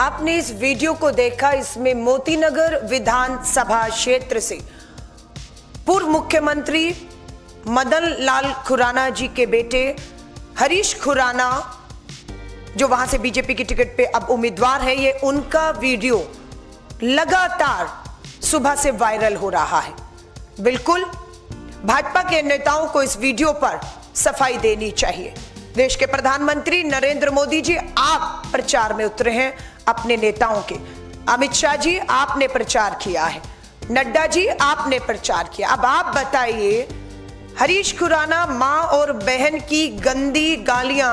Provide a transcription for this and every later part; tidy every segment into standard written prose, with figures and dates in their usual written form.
आपने इस वीडियो को देखा, इसमें मोतीनगर विधानसभा क्षेत्र से पूर्व मुख्यमंत्री मदन लाल खुराना जी के बेटे हरीश खुराना, जो वहां से बीजेपी की टिकट पे अब उम्मीदवार है, ये उनका वीडियो लगातार सुबह से वायरल हो रहा है। बिल्कुल भाजपा के नेताओं को इस वीडियो पर सफाई देनी चाहिए। देश के प्रधानमंत्री नरेंद्र मोदी जी आप प्रचार में उतरे हैं अपने नेताओं के। अमित शाह जी आपने प्रचार किया है, नड्डा जी आपने प्रचार किया। अब आप बताइए, हरीश खुराना मां और बहन की गंदी गालियां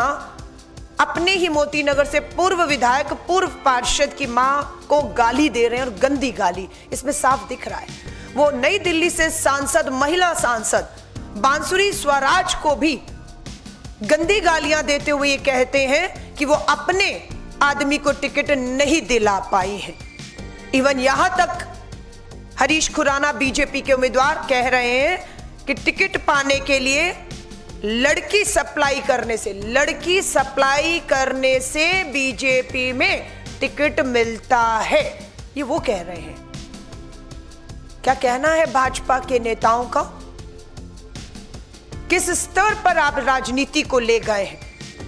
अपने ही मोतीनगर से पूर्व विधायक, पूर्व पार्षद की मां को गाली दे रहे हैं, और गंदी गाली इसमें साफ दिख रहा है। वो नई दिल्ली से सांसद, महिला सांसद बांसुरी स्वराज को भी गंदी गालियां देते हुए ये कहते हैं कि वो अपने आदमी को टिकट नहीं दिला पाई है। इवन यहां तक हरीश खुराना बीजेपी के उम्मीदवार कह रहे हैं कि टिकट पाने के लिए लड़की सप्लाई करने से बीजेपी में टिकट मिलता है। ये वो कह रहे हैं। क्या कहना है भाजपा के नेताओं का? किस स्तर पर आप राजनीति को ले गए हैं?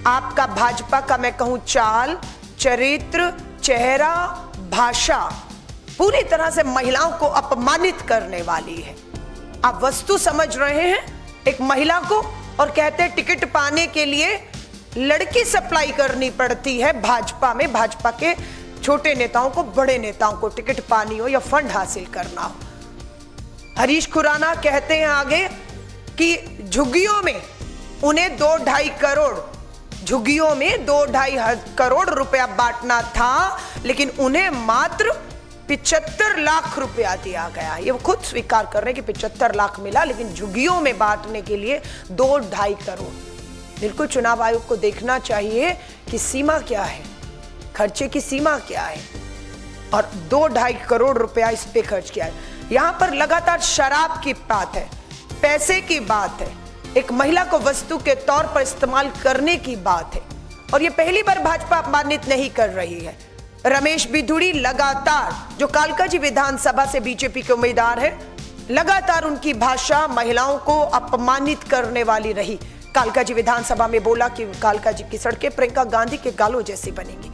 आपका भाजपा का मैं कहूं चाल, चरित्र, चेहरा, भाषा पूरी तरह से महिलाओं को अपमानित करने वाली है। आप वस्तु समझ रहे हैं एक महिला को, और कहते हैं टिकट पाने के लिए लड़की सप्लाई करनी पड़ती है भाजपा में। भाजपा के छोटे नेताओं को, बड़े नेताओं को टिकट पानी हो या फंड हासिल करना हो। हरीश खुराना कहते हैं आगे कि झुग्गियों में उन्हें 2-2.5 करोड़ रुपया बांटना था, लेकिन उन्हें मात्र 75 लाख रुपया दिया गया। ये वो खुद स्वीकार कर रहे हैं कि 75 लाख मिला, लेकिन झुग्गियों में बांटने के लिए 2-2.5 करोड़। बिल्कुल चुनाव आयोग को देखना चाहिए कि सीमा क्या है, खर्चे की सीमा क्या है, और 2-2.5 करोड़ रुपया इस पे खर्च किया है। यहां पर लगातार शराब की बात है, पैसे की बात है, एक महिला को वस्तु के तौर पर इस्तेमाल करने की बात है, और ये पहली बार भाजपा अपमानित नहीं कर रही है। रमेश बिधूड़ी लगातार, जो कालकाजी विधानसभा से बीजेपी के उम्मीदवार है, लगातार उनकी भाषा महिलाओं को अपमानित करने वाली रही। कालकाजी विधानसभा में बोला कि कालकाजी की सड़कें प्रियंका गांधी के गालों जैसी बनेंगी।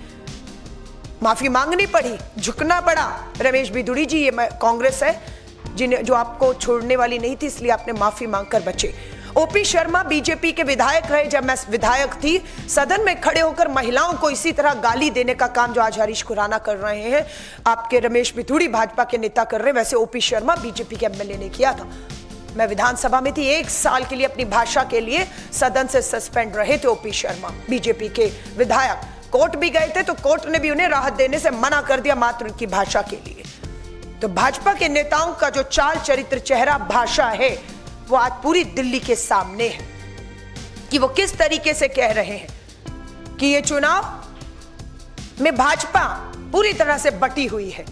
माफी मांगनी पड़ी, झुकना पड़ा। रमेश बिधूड़ी जी, ये कांग्रेस है जो आपको छोड़ने वाली नहीं थी, इसलिए आपने माफी मांगकर बचे। ओपी शर्मा बीजेपी के विधायक रहे, जब मैं विधायक थी, सदन में खड़े होकर महिलाओं को इसी तरह गाली देने का काम जो आज हरीश खुराना कर रहे हैं, आपके रमेश बिधूड़ी भाजपा के नेता कर रहे हैं, वैसे ओपी शर्मा बीजेपी के एमएलए ने किया था। मैं विधानसभा में थी, 1 साल के लिए अपनी भाषा के लिए सदन से सस्पेंड रहे थे ओपी शर्मा, बीजेपी के विधायक। कोर्ट भी गए थे तो कोर्ट ने भी उन्हें राहत देने से मना कर दिया, मात्र उनकी भाषा के लिए। तो भाजपा के नेताओं का जो चाल, चरित्र, चेहरा, भाषा है, वो आज पूरी दिल्ली के सामने है कि वो किस तरीके से कह रहे हैं कि ये चुनाव में भाजपा पूरी तरह से बटी हुई है।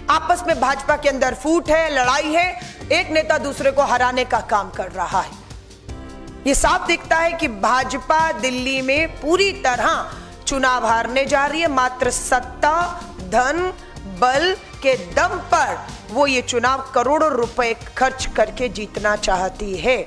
आपस में भाजपा के अंदर फूट है, लड़ाई है, एक नेता दूसरे को हराने का काम कर रहा है। ये साफ दिखता है कि भाजपा दिल्ली में पूरी तरह चुनाव हारने जा रही है। मात्र सत्ता, धन, बल के दम पर वो ये चुनाव करोड़ों रुपए खर्च करके जीतना चाहती है।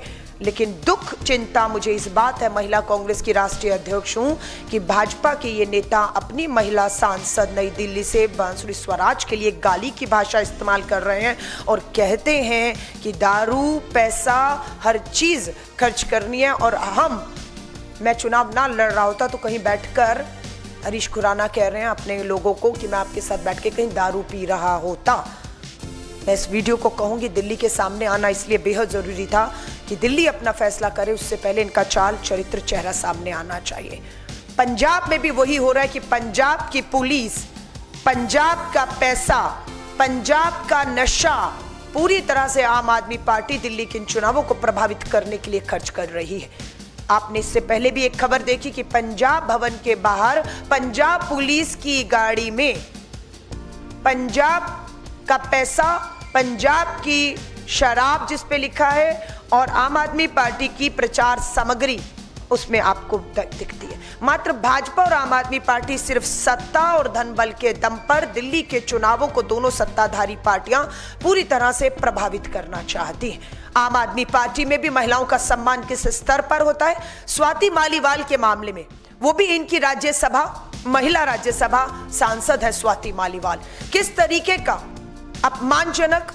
लेकिन दुख, चिंता मुझे इस बात है, महिला कांग्रेस की राष्ट्रीय अध्यक्ष हूं, कि भाजपा के ये नेता अपनी महिला सांसद नई दिल्ली से बांसुरी स्वराज के लिए गाली की भाषा इस्तेमाल कर रहे हैं, और कहते हैं कि दारू, पैसा, हर चीज खर्च करनी है। और मैं चुनाव ना लड़ रहा होता तो कहीं बैठकर, हरीश खुराना कह रहे हैं अपने लोगों को, कि मैं आपके साथ बैठ के कहीं दारू पी रहा होता। मैं इस वीडियो को कहूंगी, दिल्ली के सामने आना इसलिए बेहद जरूरी था कि दिल्ली अपना फैसला करे, उससे पहले इनका चाल, चरित्र, चेहरा सामने आना चाहिए। पंजाब में भी वही हो रहा है कि पंजाब की पुलिस, पंजाब का पैसा, पंजाब का नशा पूरी तरह से आम आदमी पार्टी दिल्ली के इन चुनावों को प्रभावित करने के लिए खर्च कर रही है। आपने इससे पहले भी एक खबर देखी कि पंजाब भवन के बाहर पंजाब पुलिस की गाड़ी में पंजाब का पैसा, पंजाब की शराब जिस पे लिखा है, और आम आदमी पार्टी की प्रचार सामग्री उसमें आपको दिखती है। मात्र भाजपा और आम आदमी पार्टी सिर्फ सत्ता और धन बल के दम पर दिल्ली के चुनावों को दोनों सत्ताधारी पार्टियां पूरी तरह से प्रभावित करना चाहती हैं। आम आदमी पार्टी में भी महिलाओं का सम्मान किस स्तर पर होता है? स्वाति मालीवाल के मामले में, वो भी इनकी राज्यसभा महिला राज्यसभा सांसद है स्वाति मालीवाल, किस तरीके का अपमानजनक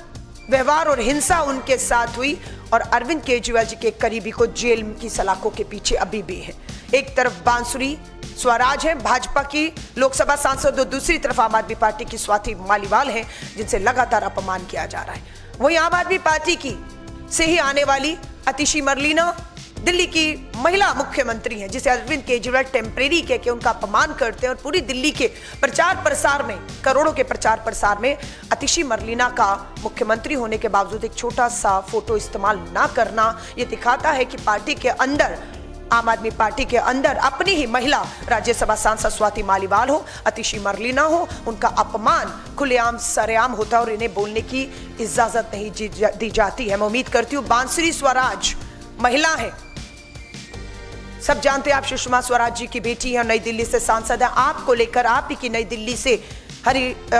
व्यवहार और हिंसा उनके साथ हुई और अरविंद केजरीवाल जी के करीबी को जेल की सलाखों के पीछे अभी भी है। एक तरफ बांसुरी स्वराज है भाजपा की लोकसभा सांसद और दूसरी तरफ आम आदमी पार्टी की स्वाति मालीवाल है जिनसे लगातार अपमान किया जा रहा है। वहीं आम आदमी पार्टी की से ही आने वाली अतिशी मरलीना दिल्ली की महिला मुख्यमंत्री हैं जिसे अरविंद केजरीवाल टेम्परेरी कह के उनका अपमान करते हैं और पूरी दिल्ली के प्रचार प्रसार में, करोड़ों के प्रचार प्रसार में अतिशी मरलीना का मुख्यमंत्री होने के बावजूद एक छोटा सा फोटो इस्तेमाल ना करना, ये दिखाता है कि पार्टी के अंदर, आम आदमी पार्टी के अंदर अपनी ही महिला राज्यसभा सांसद स्वाति मालीवाल हो, अतिशी मरलीना हो, उनका अपमान खुलेआम सरेआम होता है और इन्हें बोलने की इजाजत नहीं दी जाती है। मैं उम्मीद करती हूँ बांसुरी स्वराज महिला है, सब जानते हैं आप, सुषमा स्वराज जी की बेटी है, नई दिल्ली से सांसद है। आपको लेकर आप ही की नई दिल्ली से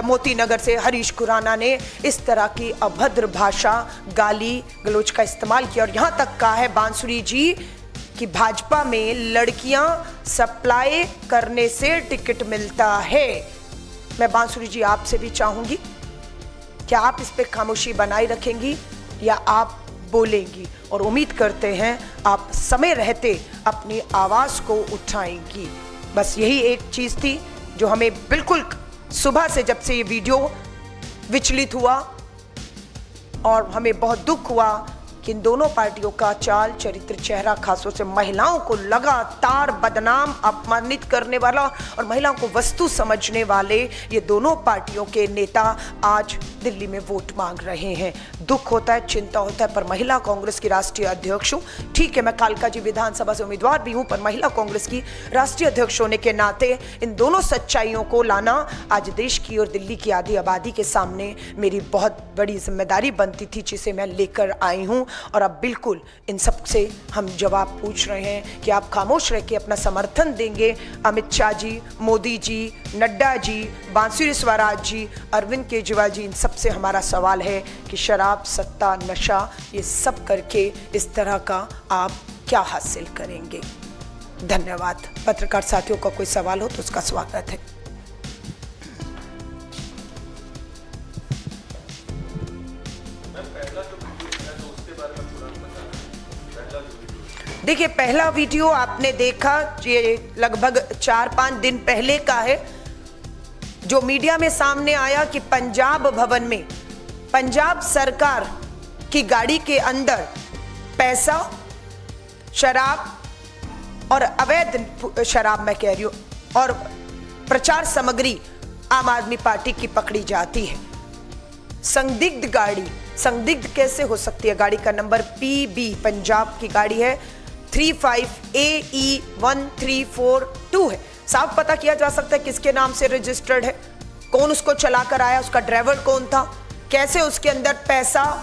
मोती नगर से हरीश खुराना ने इस तरह की अभद्र भाषा, गाली गलौज का इस्तेमाल किया और यहां तक कहा है बांसुरी जी कि भाजपा में लड़कियां सप्लाई करने से टिकट मिलता है। मैं बांसुरी जी आपसे भी चाहूंगी, क्या आप इस पे खामोशी बनाए रखेंगी या आप बोलेंगी? और उम्मीद करते हैं आप समय रहते अपनी आवाज को उठाएंगी। बस यही एक चीज थी जो हमें बिल्कुल सुबह से, जब से ये वीडियो विचलित हुआ और हमें बहुत दुख हुआ कि इन दोनों पार्टियों का चाल चरित्र चेहरा, खासतौर से महिलाओं को लगातार बदनाम अपमानित करने वाला और महिलाओं को वस्तु समझने वाले ये दोनों पार्टियों के नेता आज दिल्ली में वोट मांग रहे हैं। दुख होता है, चिंता होता है, पर महिला कांग्रेस की राष्ट्रीय अध्यक्ष हूँ, ठीक है मैं कालका जी विधानसभा से उम्मीदवार भी हूँ, पर महिला कांग्रेस की राष्ट्रीय अध्यक्ष होने के नाते इन दोनों सच्चाइयों को लाना आज देश की और दिल्ली की आधी आबादी के सामने मेरी बहुत बड़ी जिम्मेदारी बनती थी, जिसे मैं लेकर आई हूँ। और अब बिल्कुल इन सब से हम जवाब पूछ रहे हैं कि आप खामोश रह के अपना समर्थन देंगे अमित शाह जी, मोदी जी, नड्डा जी, बांसुरी स्वराज जी, अरविंद केजरीवाल जी। इन सब से हमारा सवाल है कि शराब, सत्ता, नशा, ये सब करके इस तरह का आप क्या हासिल करेंगे? धन्यवाद। पत्रकार साथियों का कोई सवाल हो तो उसका स्वागत है। देखिए, पहला वीडियो आपने देखा, ये लगभग 4-5 दिन पहले का है, जो मीडिया में सामने आया कि पंजाब भवन में पंजाब सरकार की गाड़ी के अंदर पैसा, शराब और अवैध शराब मैं कह रही हूं, और प्रचार सामग्री आम आदमी पार्टी की पकड़ी जाती है। संदिग्ध गाड़ी, संदिग्ध कैसे हो सकती है? गाड़ी का नंबर PB पंजाब की गाड़ी है, 35AE1342 है। साफ पता किया जा सकता है किसके नाम से रजिस्टर्ड है, कौन उसको चलाकर आया, उसका ड्राइवर कौन था, कैसे उसके अंदर पैसा,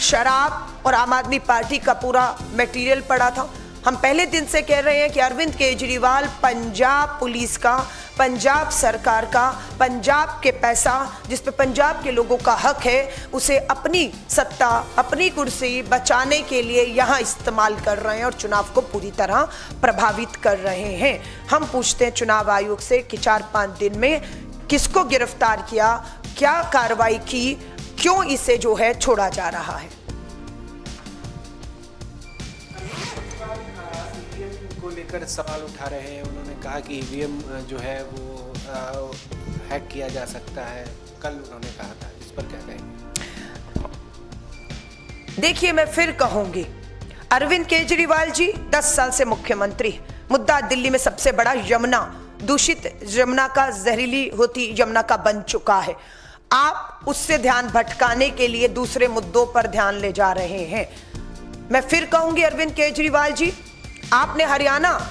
शराब और आम आदमी पार्टी का पूरा मटेरियल पड़ा था। हम पहले दिन से कह रहे हैं कि अरविंद केजरीवाल पंजाब पुलिस का, पंजाब सरकार का, पंजाब के पैसा जिस पे पंजाब के लोगों का हक है, उसे अपनी सत्ता, अपनी कुर्सी बचाने के लिए यहाँ इस्तेमाल कर रहे हैं और चुनाव को पूरी तरह प्रभावित कर रहे हैं। हम पूछते हैं चुनाव आयोग से कि 4-5 दिन में किसको गिरफ्तार किया, क्या कार्रवाई की, क्यों इसे जो है छोड़ा जा रहा है? लेकर सवाल उठा रहे हैं। उन्होंने कहा कि ईवीएम जो है वो हैक किया जा सकता है, कल उन्होंने कहा था, इस पर क्या कहेंगे? देखिए, मैं फिर कहूंगी, अरविंद केजरीवाल जी 10 साल से मुख्यमंत्री, मुद्दा दिल्ली में सबसे बड़ा यमुना, दूषित यमुना का, जहरीली होती यमुना का बन चुका है। आप उससे ध्यान भटकाने के लिए दूसरे मुद्दों पर ध्यान ले जा रहे हैं। मैं फिर कहूंगी अरविंद केजरीवाल जी, आपने हरियाणा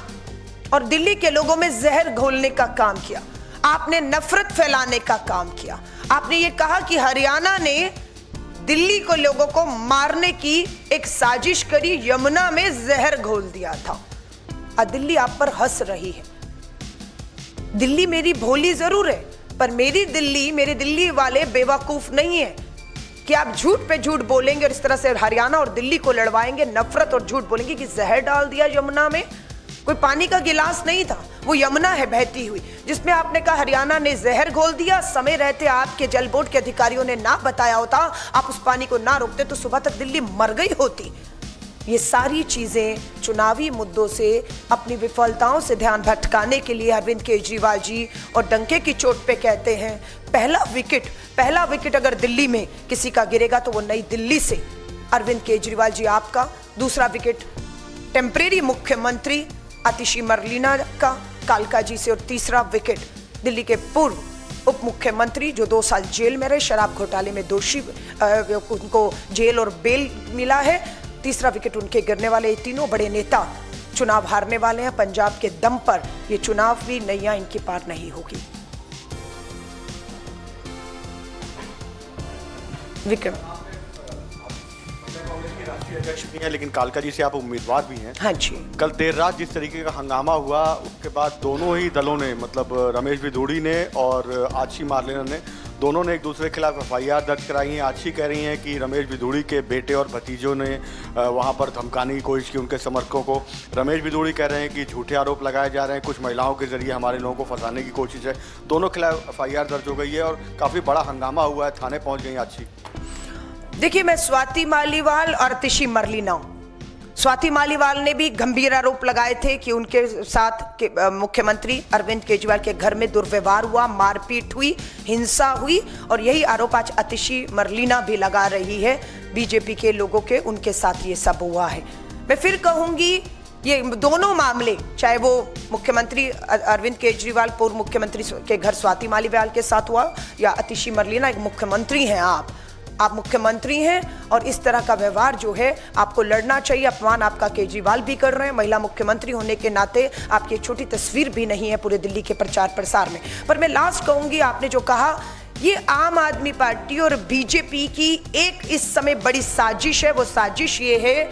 और दिल्ली के लोगों में जहर घोलने का काम किया, आपने नफरत फैलाने का काम किया। आपने ये कहा कि हरियाणा ने दिल्ली को लोगों को मारने की एक साजिश करी, यमुना में जहर घोल दिया था। और दिल्ली आप पर हंस रही है। दिल्ली मेरी भोली जरूर है, पर मेरी दिल्ली, मेरे दिल्ली वाले बेवकूफ नहीं है कि आप झूठ पे झूठ बोलेंगे और इस तरह से हरियाणा और दिल्ली को लड़वाएंगे, नफरत और झूठ बोलेंगे कि जहर डाल दिया यमुना में। कोई पानी का गिलास नहीं था, वो यमुना है बहती हुई, जिसमें आपने कहा हरियाणा ने जहर घोल दिया। समय रहते आपके जल बोर्ड के अधिकारियों ने ना बताया होता, आप उस पानी को ना रोकते तो सुबह तक दिल्ली मर गई होती। ये सारी चीजें चुनावी मुद्दों से, अपनी विफलताओं से ध्यान भटकाने के लिए अरविंद केजरीवाल जी और डंके की चोट पे कहते हैं पहला विकेट अगर दिल्ली में किसी का गिरेगा तो वो नई दिल्ली से अरविंद केजरीवाल जी आपका, दूसरा विकेट टेम्परेरी मुख्यमंत्री आतिशी मरलीना का कालका जी से, और तीसरा विकेट दिल्ली के पूर्व उप मुख्यमंत्री जो 2 साल जेल में रहे, शराब घोटाले में दोषी, उनको जेल और बेल मिला है। तीसरा विकेट उनके गिरने वाले। ये तीनों बड़े नेता चुनाव हारने वाले हैं पंजाब के दम पर। ये चुनाव भी नैया इनकी पार नहीं होगी। विक्रम राष्ट्रीय अध्यक्ष भी हैं, लेकिन कालका जी से आप उम्मीदवार भी हैं। हाँ जी। कल देर रात जिस तरीके का हंगामा हुआ, उसके बाद दोनों ही दलों ने, मतलब रमेश बिधूड़ी ने और आतिशी मारलेना ने, दोनों ने एक दूसरे के खिलाफ FIR दर्ज कराई है। आतिशी कह रही हैं कि रमेश बिधूड़ी के बेटे और भतीजों ने वहां पर धमकाने की कोशिश की उनके समर्थकों को। रमेश बिधूड़ी कह रहे हैं कि झूठे आरोप लगाए जा रहे हैं, कुछ महिलाओं के जरिए हमारे लोगों को फंसाने की कोशिश है। दोनों के खिलाफ FIR दर्ज हो गई है और काफ़ी बड़ा हंगामा हुआ है, थाने पहुँच गई आतिशी। देखिए, मैं स्वाति मालीवाल और आतिशी मरलीना, स्वाति मालीवाल ने भी गंभीर आरोप लगाए थे कि उनके साथ मुख्यमंत्री अरविंद केजरीवाल के घर में दुर्व्यवहार हुआ, मारपीट हुई, हिंसा हुई, और यही आरोप आज आतिशी मरलीना भी लगा रही है बीजेपी के लोगों के, उनके साथ ये सब हुआ है। मैं फिर कहूंगी ये दोनों मामले, चाहे वो मुख्यमंत्री अरविंद केजरीवाल पूर्व मुख्यमंत्री के घर स्वाति मालीवाल के साथ हुआ या आतिशी मरलीना, एक मुख्यमंत्री हैं आप मुख्यमंत्री हैं और इस तरह का व्यवहार जो है आपको लड़ना चाहिए। अपमान आपका केजरीवाल भी कर रहे हैं, महिला मुख्यमंत्री होने के नाते आपकी एक छोटी तस्वीर भी नहीं है पूरे दिल्ली के प्रचार प्रसार में। पर मैं लास्ट कहूंगी, आपने जो कहा, ये आम आदमी पार्टी और बीजेपी की एक इस समय बड़ी साजिश है। वो साजिश ये है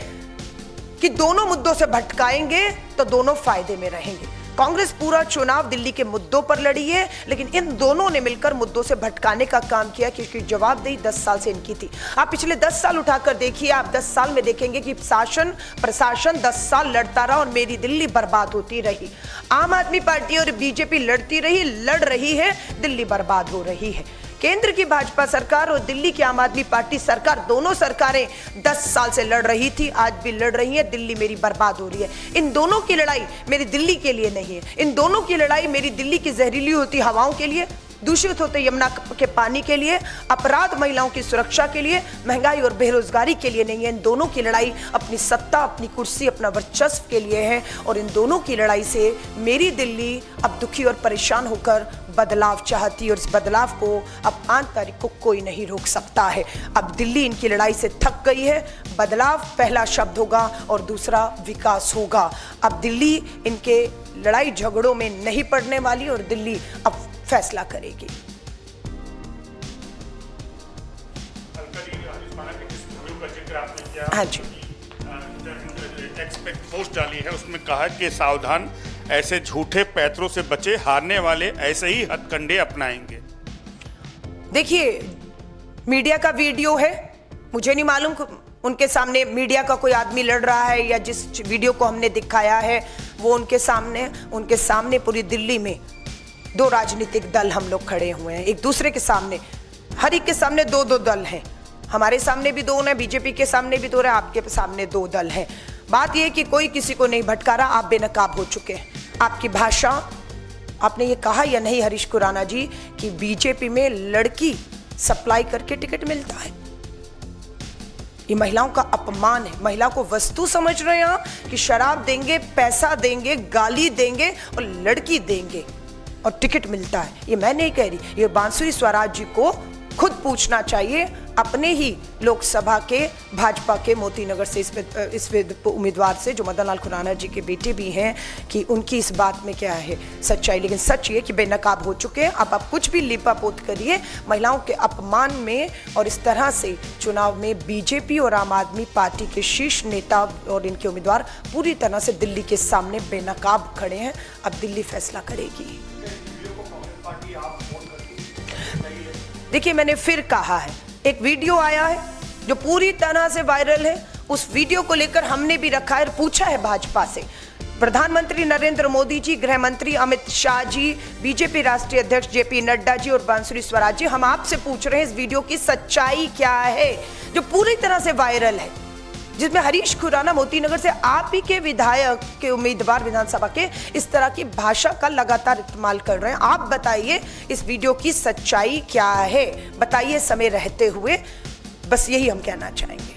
कि दोनों मुद्दों से भटकाएंगे तो दोनों फायदे में रहेंगे। कांग्रेस पूरा चुनाव दिल्ली के मुद्दों पर लड़ी है, लेकिन इन दोनों ने मिलकर मुद्दों से भटकाने का काम किया, क्योंकि जवाबदेही 10 साल से इनकी थी। आप पिछले 10 साल उठाकर देखिए, आप 10 साल में देखेंगे कि शासन प्रशासन 10 साल लड़ता रहा और मेरी दिल्ली बर्बाद होती रही। आम आदमी पार्टी और बीजेपी लड़ती रही, लड़ रही है, दिल्ली बर्बाद हो रही है। केंद्र की भाजपा सरकार और दिल्ली की आम आदमी पार्टी सरकार, दोनों सरकारें 10 साल से लड़ रही थी, आज भी लड़ रही है। दिल्ली मेरी बर्बाद हो रही है। इन दोनों की लड़ाई मेरी दिल्ली के लिए नहीं है, इन दोनों की लड़ाई मेरी दिल्ली की जहरीली होती हवाओं के लिए, दूषित होते यमुना के पानी के लिए, अपराध महिलाओं की सुरक्षा के लिए, महंगाई और बेरोजगारी के लिए नहीं है। इन दोनों की लड़ाई अपनी सत्ता, अपनी कुर्सी, अपना वर्चस्व के लिए है। और इन दोनों की लड़ाई से मेरी दिल्ली अब दुखी और परेशान होकर बदलाव चाहती है, और इस बदलाव को अब 5 तारीख को कोई नहीं रोक सकता है। अब दिल्ली इनकी लड़ाई से थक गई है। बदलाव पहला शब्द होगा और दूसरा विकास होगा। अब दिल्ली इनके लड़ाई झगड़ों में नहीं पड़ने वाली और दिल्ली अब फैसला करेगी। हाँ जी, पोस्ट डाली है, उसमें कहा कि सावधान, ऐसे झूठे पैतरों से बचे, हारने वाले ऐसे ही हथकंडे अपनाएंगे। देखिए, मीडिया का वीडियो है, मुझे नहीं मालूम उनके सामने मीडिया का कोई आदमी लड़ रहा है या जिस वीडियो को हमने दिखाया है वो उनके सामने पूरी दिल्ली में 2 राजनीतिक दल हम लोग खड़े हुए हैं, एक दूसरे के सामने। हर एक के सामने 2-2 दल हैं। हमारे सामने भी 2 हैं, बीजेपी के सामने भी 2 है, आपके सामने 2 दल हैं। बात यह है कि कोई किसी को नहीं भटका रहा, आप बेनकाब हो चुके हैं। आपकी भाषा, आपने ये कहा या नहीं हरीश खुराना जी कि बीजेपी में लड़की सप्लाई करके टिकट मिलता है? ये महिलाओं का अपमान है। महिला को वस्तु समझ रहे हैं आप कि शराब देंगे, पैसा देंगे, गाली देंगे और लड़की देंगे और टिकट मिलता है। ये मैं नहीं कह रही, ये बांसुरी स्वराज जी को खुद पूछना चाहिए अपने ही लोकसभा के भाजपा के मोती नगर से इस उम्मीदवार से, जो मदन लाल खुराना जी के बेटे भी हैं, कि उनकी इस बात में क्या है सच्चाई। लेकिन सच ये कि बेनकाब हो चुके हैं। अब आप कुछ भी लिपापोत करिए, महिलाओं के अपमान में और इस तरह से चुनाव में बीजेपी और आम आदमी पार्टी के शीर्ष नेता और इनके उम्मीदवार पूरी तरह से दिल्ली के सामने बेनकाब खड़े हैं। अब दिल्ली फैसला करेगी। देखिए, मैंने फिर कहा है, एक वीडियो आया है जो पूरी तरह से वायरल है। उस वीडियो को लेकर हमने भी रखा है और पूछा है भाजपा से। प्रधानमंत्री नरेंद्र मोदी जी, गृह मंत्री अमित शाह जी, बीजेपी राष्ट्रीय अध्यक्ष जेपी नड्डा जी और बांसुरी स्वराज जी, हम आपसे पूछ रहे हैं इस वीडियो की सच्चाई क्या है जो पूरी तरह से वायरल है, जिसमें हरीश खुराना मोतीनगर से आप ही के विधायक के उम्मीदवार विधानसभा के इस तरह की भाषा का लगातार इस्तेमाल कर रहे हैं। आप बताइए इस वीडियो की सच्चाई क्या है, बताइए समय रहते हुए। बस यही हम कहना चाहेंगे।